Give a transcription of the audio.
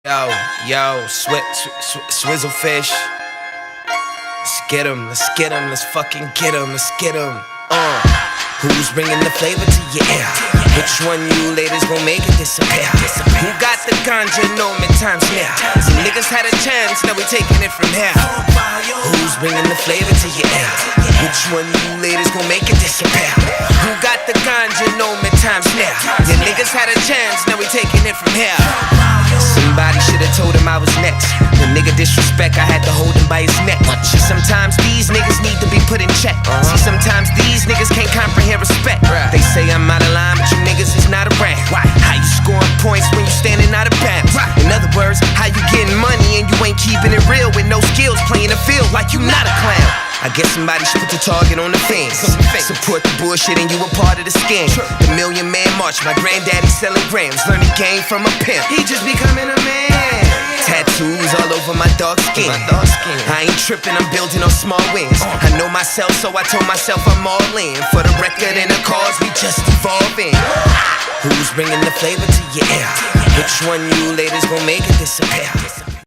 Yo, Swizzlefish. Let's fucking get 'em, Who's bringing the flavor to your ear? Which one you ladies gon' make it disappear? Who got the ganja, no mid-time snare? Some niggas had a chance, now we taking it from here. Who's bringing the flavor to your ear? Which one you ladies gon' make it disappear? Who got the ganja, no mid-time snare? Your niggas had a chance, now we taking it from here. Somebody should've told him I was next. The nigga disrespect, I had to hold him by his neck. See, sometimes these niggas need to be put in check. See, sometimes these niggas can't comprehend respect. They say I'm out of line, but you niggas is not around. How you scoring points when you standing out of bounds? In other words, how you getting money and you ain't keeping it real with no skills, playing the field like you not a clown? I guess somebody should put the target on the fence. Support the bullshit and you a part of the scam. The Million Man March, my granddaddy selling grams. Learn the game from a pimp, he just becoming a man. Tattoos all over my dark skin. I ain't tripping, I'm building on small wings. I know myself, so I told myself I'm all in. For the record and the cause, we just evolving. Who's bringing the flavor to your ear? Which one you ladies gon' make it disappear?